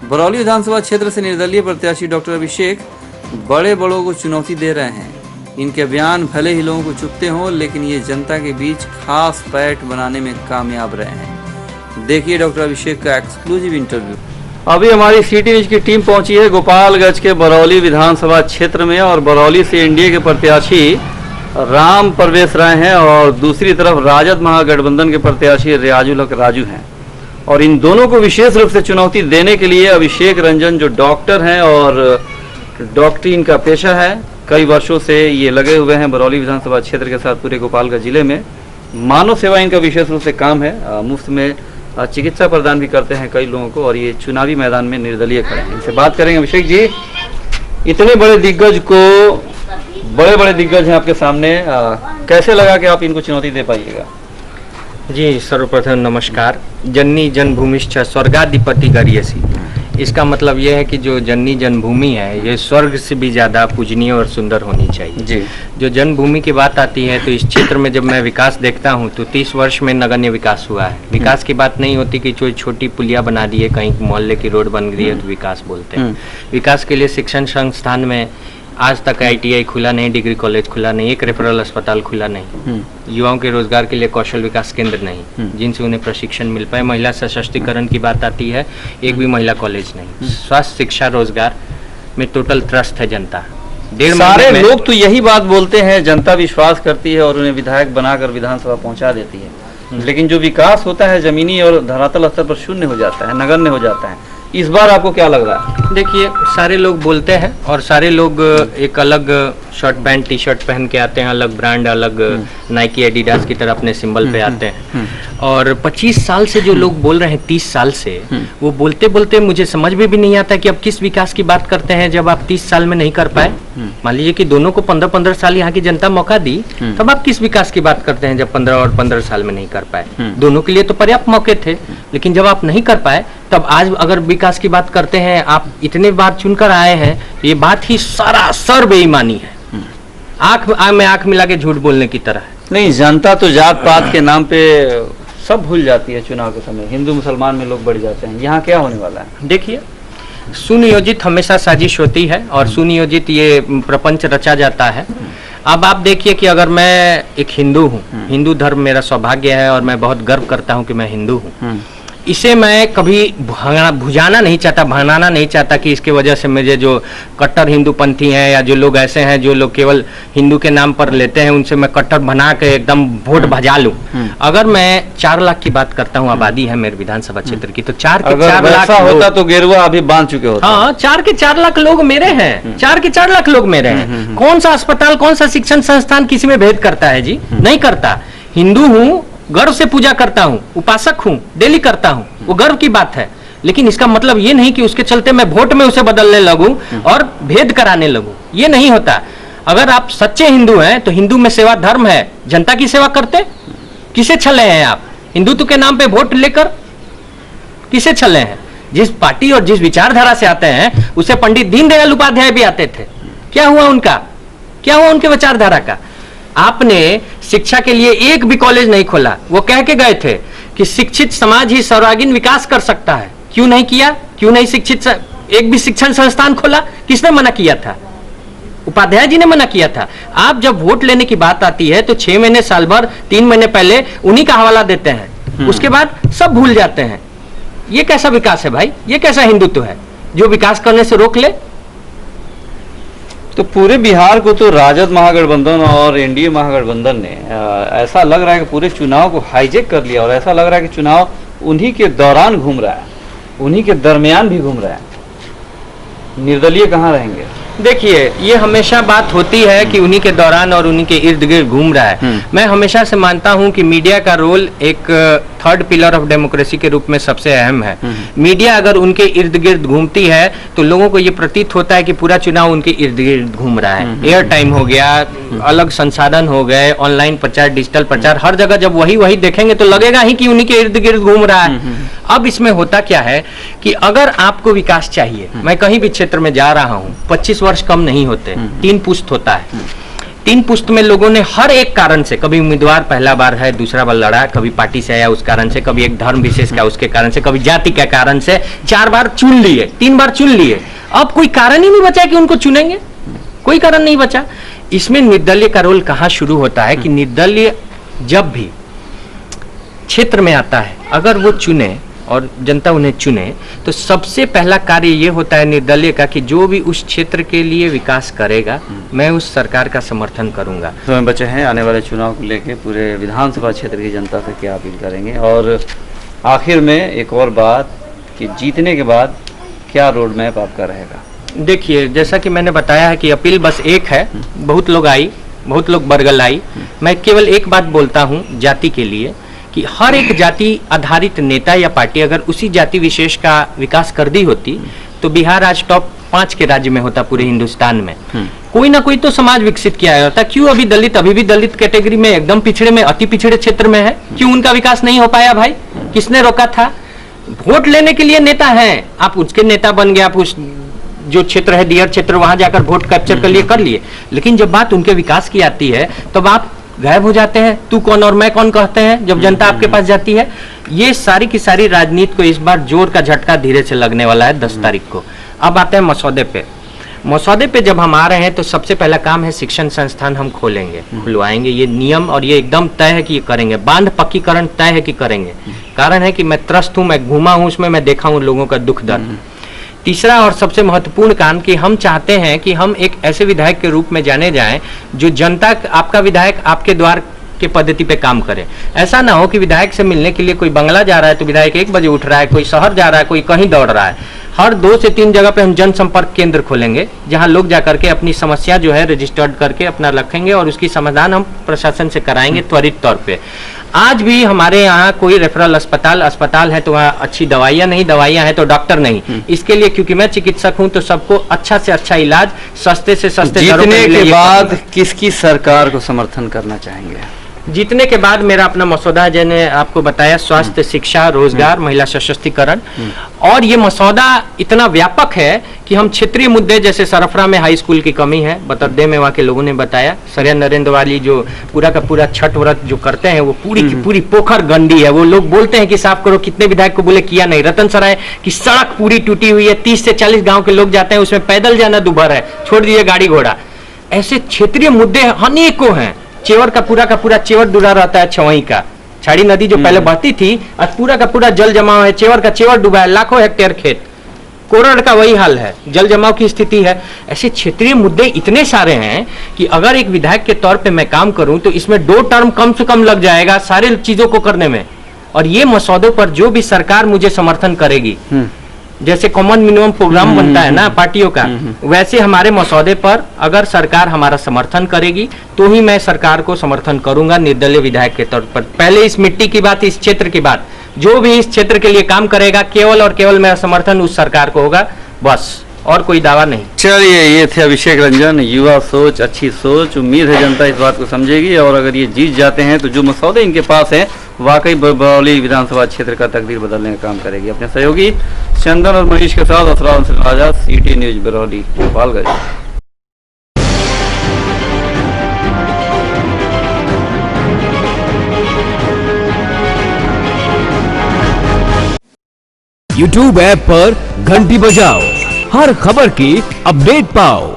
बरौली विधानसभा क्षेत्र से निर्दलीय प्रत्याशी डॉक्टर अभिषेक बड़े बड़ों को चुनौती दे रहे हैं। इनके बयान भले ही लोगों को चुभते हों, लेकिन ये जनता के बीच खास पैठ बनाने में कामयाब रहे हैं। देखिए डॉक्टर अभिषेक का एक्सक्लूसिव इंटरव्यू। अभी हमारी सिटी न्यूज की टीम पहुंची है गोपालगंज के बरौली विधानसभा क्षेत्र में, और बरौली से एनडीए के प्रत्याशी राम प्रवेश राय हैं और दूसरी तरफ राजद महागठबंधन के प्रत्याशी रियाजुल हक राजू हैं। और इन दोनों को विशेष रूप से चुनौती देने के लिए अभिषेक रंजन जो डॉक्टर हैं और डॉक्टरी इनका पेशा है, कई वर्षों से ये लगे हुए हैं बरौली विधानसभा क्षेत्र के साथ पूरे गोपालगंज जिले में। मानव सेवा इनका विशेष रूप से काम है, मुफ्त में चिकित्सा प्रदान भी करते हैं कई लोगों को, और ये चुनावी मैदान में निर्दलीय खड़े हैं। इनसे बात करेंगे। अभिषेक जी, इतने बड़े दिग्गज को, बड़े दिग्गज हैं आपके सामने, कैसे लगा कि आप इनको चुनौती दे पाइएगा? जी, सर्वप्रथम नमस्कार। जननी जन्मभूमिश्च स्वर्गाधिपति गरीयसी। इसका मतलब यह है कि जो जननी जन्मभूमि है ये स्वर्ग से भी ज़्यादा पूजनीय और सुंदर होनी चाहिए जी। जो जन्मभूमि की बात आती है तो इस क्षेत्र में जब मैं विकास देखता हूँ तो 30 वर्ष में नगण्य विकास हुआ है। विकास की बात नहीं होती कि जो छोटी पुलिया बना दी है, कहीं मोहल्ले की रोड बन गई है तो विकास बोलते हैं। विकास के लिए शिक्षण संस्थान में आज तक ITI खुला नहीं, डिग्री कॉलेज खुला नहीं, एक रेफरल अस्पताल खुला नहीं, युवाओं के रोजगार के लिए कौशल विकास केंद्र नहीं जिनसे उन्हें प्रशिक्षण मिल पाए। महिला सशक्तिकरण की बात आती है, एक भी महिला कॉलेज नहीं। स्वास्थ्य, शिक्षा, रोजगार में टोटल त्रस्त है जनता। सारे लोग तो यही बात बोलते हैं, जनता विश्वास करती है और उन्हें विधायक बनाकर विधानसभा पहुंचा देती है, लेकिन जो विकास होता है जमीनी और धरातल स्तर पर शून्य हो जाता है, नगण्य हो जाता है। इस बार आपको क्या लग रहा है? देखिए, सारे लोग बोलते हैं और सारे लोग एक अलग शर्ट पैंट टी शर्ट पहन के आते हैं, अलग ब्रांड, अलग नाइकी एडिडास की तरह अपने सिंबल पे आते हैं। और 25 साल से जो लोग बोल रहे हैं, 30 साल से, वो बोलते बोलते मुझे समझ में भी नहीं आता कि अब किस विकास की बात करते हैं जब आप 30 साल में नहीं कर पाए। मान लीजिए कि दोनों को 15-15 साल यहाँ की जनता मौका दी, तब आप किस विकास की बात करते हैं जब 15 और 15 साल में नहीं कर पाए। दोनों के लिए तो पर्याप्त मौके थे, लेकिन जब आप नहीं कर पाए तब आज अगर विकास की बात करते हैं, आप इतने बार चुनकर आए हैं, ये बात ही सरासर बेईमानी है। आंख में आंख मिला के झूठ बोलने की तरह है। नहीं, जनता तो जात पात के नाम पे सब भूल जाती है चुनाव के समय, हिंदू मुसलमान में लोग बढ़ जाते हैं। यहाँ क्या होने वाला है? देखिए, सुनियोजित हमेशा साजिश होती है और सुनियोजित ये प्रपंच रचा जाता है। अब आप देखिए कि अगर मैं एक हिंदू हूँ, हिंदू धर्म मेरा सौभाग्य है और मैं बहुत गर्व करता हूँ कि मैं हिंदू हूँ, इसे मैं कभी भुजाना नहीं चाहता, भनाना नहीं चाहता कि इसके वजह से मुझे जो कट्टर हिंदूपंथी हैं या जो लोग ऐसे हैं जो लोग केवल हिंदू के नाम पर लेते हैं, उनसे मैं कट्टर बना के एकदम वोट भजा लूं। अगर मैं 4 लाख की बात करता हूं, आबादी है मेरे विधानसभा क्षेत्र की, तो 4 के 4 लाख होता तो गेरुआ अभी बांध चुके होते। हाँ, 4 के 4 लाख लोग मेरे हैं, 4 के 4 लाख लोग मेरे हैं। कौन सा अस्पताल, कौन सा शिक्षण संस्थान किसी में भेद करता है जी? नहीं करता। हिंदू हूँ, गर्व से पूजा करता हूँ, उपासक हूँ, डेली करता हूँ, वो गर्व की बात है। लेकिन इसका मतलब ये नहीं कि उसके चलते मैं वोट में उसे बदलने लगूं और भेद कराने लगूं। ये नहीं होता। अगर आप सच्चे हिंदू हैं तो हिंदू में सेवा धर्म है, जनता की सेवा करते। किसे छले हैं आप? हिंदुत्व के नाम पे वोट लेकर किसे छले हैं? जिस पार्टी और जिस विचारधारा से आते हैं उसे पंडित दीनदयाल उपाध्याय भी आते थे। क्या हुआ उनका? क्या हुआ उनके विचारधारा का? आपने शिक्षा के लिए एक भी कॉलेज नहीं खोला। वो कह के गए थे कि शिक्षित समाज ही सर्वांगीण विकास कर सकता है। क्यों नहीं किया? क्यों नहीं शिक्षित एक भी शिक्षण संस्थान खोला? किसने मना किया था? उपाध्याय जी ने मना किया था। आप जब वोट लेने की बात आती है तो 6 महीने, साल भर, 3 महीने पहले उन्हीं का हवाला देते हैं, उसके बाद सब भूल जाते हैं। ये कैसा विकास है भाई? ये कैसा हिंदुत्व है जो विकास करने से रोक ले? तो पूरे बिहार को तो राजद महागठबंधन और एनडीए महागठबंधन ने ऐसा लग रहा है कि पूरे चुनाव को हाईजेक कर लिया, और ऐसा लग रहा है कि चुनाव उन्हीं के दौरान घूम रहा है, उन्हीं के दरमियान भी घूम रहा है। निर्दलीय कहाँ रहेंगे? देखिए, ये हमेशा बात होती है कि उन्हीं के दौरान और उन्हीं के इर्द गिर्द घूम रहा है। मैं हमेशा से मानता हूं कि मीडिया का रोल एक थर्ड पिलर ऑफ डेमोक्रेसी के रूप में सबसे अहम है। मीडिया अगर उनके इर्द गिर्द घूमती है तो लोगों को ये प्रतीत होता है कि पूरा चुनाव उनके इर्द गिर्द घूम रहा है। एयर टाइम हो गया, अलग संसाधन हो गए, ऑनलाइन प्रचार, डिजिटल प्रचार, हर जगह जब वही देखेंगे तो लगेगा ही कि उन्हीं के इर्द गिर्द घूम रहा है। अब इसमें होता क्या है कि अगर आपको विकास चाहिए, मैं कहीं भी क्षेत्र में जा रहा हूँ, 25 वर्ष कम नहीं होते, 3 पुश्त होता है। 3 पुस्त में लोगों ने हर एक कारण से, कभी उम्मीदवार पहला बार है, दूसरा बार लड़ा, कभी पार्टी से आया उस कारण से, कभी एक धर्म विशेष का उसके कारण से, कभी जाति के कारण से 4 बार चुन लिए, 3 बार चुन लिए। अब कोई कारण ही नहीं बचा कि उनको चुनेंगे, कोई कारण नहीं बचा। इसमें निर्दलीय का रोल कहां शुरू होता है कि निर्दलीय जब भी क्षेत्र में आता है, अगर वो चुने और जनता उन्हें चुने, तो सबसे पहला कार्य ये होता है निर्दलीय का कि जो भी उस क्षेत्र के लिए विकास करेगा, मैं उस सरकार का समर्थन करूंगा। समय बचे हैं, आने वाले चुनाव को लेकर पूरे विधानसभा क्षेत्र की जनता से क्या अपील करेंगे? और आखिर में एक और बात कि जीतने के बाद क्या रोड मैप आपका रहेगा? देखिए, जैसा कि मैंने बताया है कि अपील बस एक है, बहुत लोग आई, बहुत लोग बरगल आई, मैं केवल एक बात बोलता हूँ जाति के लिए कि हर एक जाति आधारित नेता या पार्टी अगर उसी जाति विशेष का विकास कर दी होती तो बिहार आज टॉप 5 के राज्य में होता पूरे हिंदुस्तान में। कोई ना कोई तो समाज विकसित किया होता। क्यों अभी दलित अभी भी दलित कैटेगरी में एकदम पिछड़े में, अति पिछड़े क्षेत्र में है? क्यों उनका विकास नहीं हो पाया भाई? किसने रोका था? वोट लेने के लिए नेता है, आप उसके नेता बन गए, आप उस जो क्षेत्र है दियर क्षेत्र वहां जाकर वोट कैप्चर कर लिए, लेकिन जब बात उनके विकास की आती है तब आप गायब हो जाते हैं। तू कौन और मैं कौन कहते हैं जब जनता आपके पास जाती है। ये सारी की सारी राजनीति को इस बार जोर का झटका धीरे से लगने वाला है 10 तारीख को। अब आते हैं मसौदे पे। मसौदे पे जब हम आ रहे हैं तो सबसे पहला काम है शिक्षण संस्थान हम खोलेंगे, खुलवाएंगे। ये नियम और ये एकदम तय है कि ये करेंगे। बांध पक्कीकरण तय है कि करेंगे। कारण है कि मैं त्रस्त हूं, मैं घूमा हूं उसमें, मैं देखा हूं लोगों का दुख दर्द। तीसरा और सबसे महत्वपूर्ण काम कि हम चाहते हैं कि हम एक ऐसे विधायक के रूप में जाने जाएं जो जनता, आपका विधायक आपके द्वार के पद्धति पे काम करे। ऐसा ना हो कि विधायक से मिलने के लिए कोई बंगला जा रहा है तो विधायक 1 बजे उठ रहा है, कोई शहर जा रहा है, कोई कहीं दौड़ रहा है। हर 2 से 3 जगह पे हम जनसंपर्क केंद्र खोलेंगे जहां लोग जाकर के अपनी समस्या जो है रजिस्टर्ड करके अपना रखेंगे और उसकी समाधान हम प्रशासन से कराएंगे त्वरित तौर पे। आज भी हमारे यहाँ कोई रेफरल अस्पताल है तो वहाँ अच्छी दवाइयाँ नहीं, दवाइयाँ हैं तो डॉक्टर नहीं। इसके लिए क्योंकि मैं चिकित्सक हूँ तो सबको अच्छा से अच्छा इलाज सस्ते से सस्ते जीतने के बाद किसकी सरकार को समर्थन करना चाहेंगे? जीतने के बाद मेरा अपना मसौदा है, मैंने आपको बताया, स्वास्थ्य, शिक्षा, रोजगार, महिला सशक्तिकरण। और ये मसौदा इतना व्यापक है कि हम क्षेत्रीय मुद्दे जैसे सरफरा में हाई स्कूल की कमी है, बतरदे में वहाँ के लोगों ने बताया, सरिया नरेंद्र वाली जो पूरा का पूरा छठ व्रत जो करते हैं वो पूरी की पूरी पोखर गंदी है। वो लोग बोलते हैं कि साफ करो, कितने विधायक को बोले किया नहीं। रतन सराय की सड़क पूरी टूटी हुई है, 30 से 40 गाँव के लोग जाते हैं, उसमें पैदल जाना दुभर है, छोड़ दीजिए गाड़ी घोड़ा। ऐसे क्षेत्रीय मुद्दे अनेकों हैं। चेवर का पूरा चेवर डूबा रहता है, छवई का छाड़ी नदी जो पहले बहती थी आज पूरा का पूरा जल जमाव है, चेवर का चेवर डूबा है, लाखों हेक्टेयर खेत। कोरड़ का वही हाल है, जल जमाव की स्थिति है। ऐसे क्षेत्रीय मुद्दे इतने सारे हैं कि अगर एक विधायक के तौर पे मैं काम करूं तो इसमें 2 टर्म कम से कम लग जाएगा सारे चीजों को करने में। और ये मसौदों पर जो भी सरकार मुझे समर्थन करेगी, जैसे कॉमन मिनिमम प्रोग्राम बनता है ना पार्टियों का, वैसे हमारे मसौदे पर अगर सरकार हमारा समर्थन करेगी तो ही मैं सरकार को समर्थन करूंगा निर्दलीय विधायक के तौर पर। पहले इस मिट्टी की बात, इस क्षेत्र की बात, जो भी इस क्षेत्र के लिए काम करेगा केवल और केवल मेरा समर्थन उस सरकार को होगा, बस, और कोई दावा नहीं। चलिए, ये थे अभिषेक रंजन, युवा सोच, अच्छी सोच। उम्मीद है जनता इस बात को समझेगी और अगर ये जीत जाते हैं तो जो मसौदे इनके पास हैं वाकई बरौली विधानसभा क्षेत्र का तकदीर बदलने का काम करेगी। अपने सहयोगी चंदन और मनीष के साथ Asrar Raja, city news Barauli, Gopalganj. YouTube app पर घंटी बजाओ, हर खबर की अपडेट पाओ।